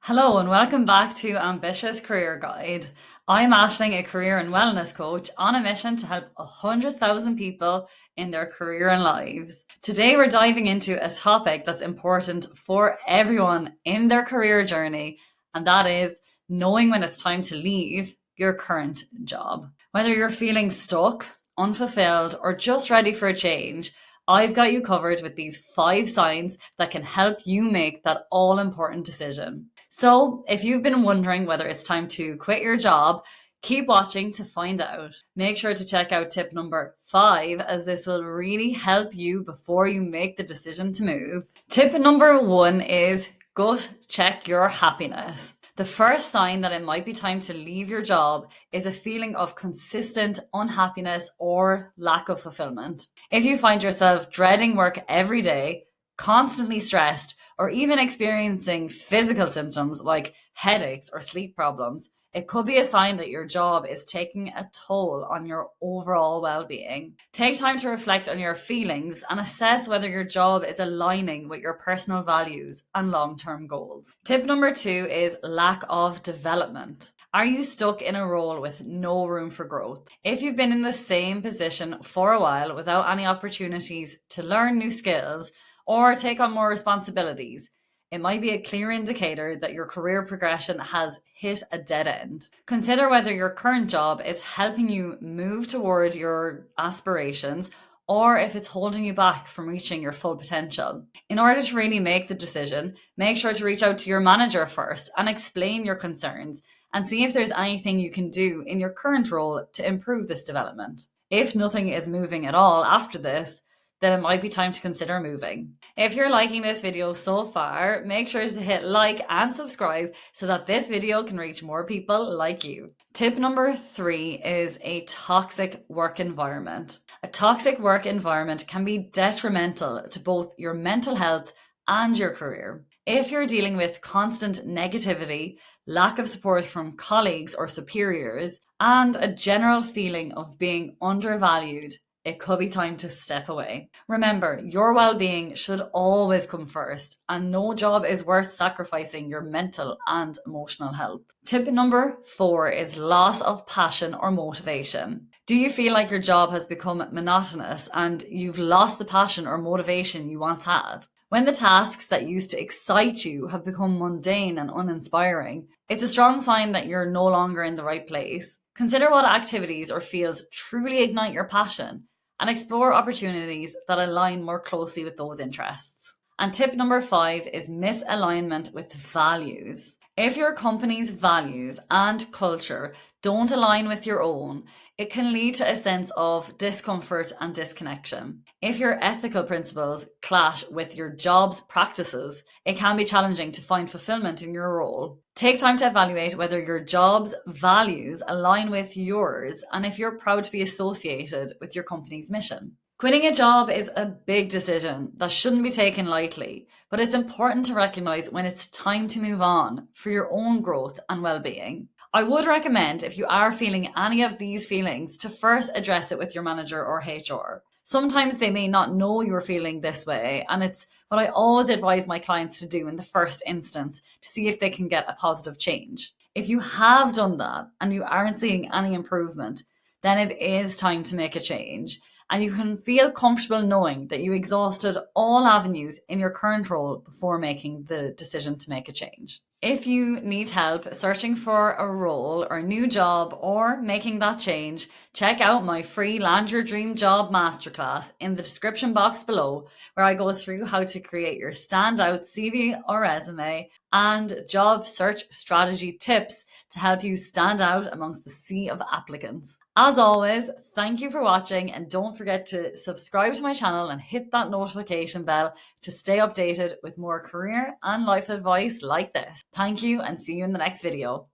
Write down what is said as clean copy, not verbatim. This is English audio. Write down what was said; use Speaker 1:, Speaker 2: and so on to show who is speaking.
Speaker 1: Hello and welcome back to Ambitious Career Guide. I'm Aisling, a career and wellness coach on a mission to help 100,000 people in their career and lives. Today we're diving into a topic that's important for everyone in their career journey, and that is knowing when it's time to leave your current job. Whether you're feeling stuck, unfulfilled, or just ready for a change, I've got you covered with these 5 signs that can help you make that all important decision. So, if you've been wondering whether it's time to quit your job, keep watching to find out. Make sure to check out tip number 5, as this will really help you before you make the decision to move. Tip number 1 is gut check your happiness. The first sign that it might be time to leave your job is a feeling of consistent unhappiness or lack of fulfillment. If you find yourself dreading work every day, constantly stressed, or even experiencing physical symptoms like headaches or sleep problems, it could be a sign that your job is taking a toll on your overall well-being. Take time to reflect on your feelings and assess whether your job is aligning with your personal values and long-term goals. Tip number 2 is lack of development. Are you stuck in a role with no room for growth? If you've been in the same position for a while without any opportunities to learn new skills or take on more responsibilities, it might be a clear indicator that your career progression has hit a dead end. Consider whether your current job is helping you move toward your aspirations or if it's holding you back from reaching your full potential. In order to really make the decision, make sure to reach out to your manager first and explain your concerns and see if there's anything you can do in your current role to improve this development. If nothing is moving at all after this, then it might be time to consider moving. If you're liking this video so far, make sure to hit like and subscribe so that this video can reach more people like you. Tip number 3 is a toxic work environment. A toxic work environment can be detrimental to both your mental health and your career. If you're dealing with constant negativity, lack of support from colleagues or superiors, and a general feeling of being undervalued, it could be time to step away. Remember, your well-being should always come first, and no job is worth sacrificing your mental and emotional health. Tip number 4 is loss of passion or motivation. Do you feel like your job has become monotonous and you've lost the passion or motivation you once had? When the tasks that used to excite you have become mundane and uninspiring, it's a strong sign that you're no longer in the right place. Consider what activities or fields truly ignite your passion and explore opportunities that align more closely with those interests. And tip number 5 is misalignment with values. If your company's values and culture don't align with your own, it can lead to a sense of discomfort and disconnection. If your ethical principles clash with your job's practices, it can be challenging to find fulfillment in your role. Take time to evaluate whether your job's values align with yours and if you're proud to be associated with your company's mission. Quitting a job is a big decision that shouldn't be taken lightly, but it's important to recognize when it's time to move on for your own growth and well-being. I would recommend, if you are feeling any of these feelings, to first address it with your manager or HR. Sometimes they may not know you're feeling this way, and it's what I always advise my clients to do in the first instance to see if they can get a positive change. If you have done that and you aren't seeing any improvement, then it is time to make a change. And you can feel comfortable knowing that you exhausted all avenues in your current role before making the decision to make a change. If you need help searching for a role or a new job or making that change, check out my free Land Your Dream Job Masterclass in the description box below, where I go through how to create your standout CV or resume and job search strategy tips to help you stand out amongst the sea of applicants. As always, thank you for watching, and don't forget to subscribe to my channel and hit that notification bell to stay updated with more career and life advice like this. Thank you, and see you in the next video.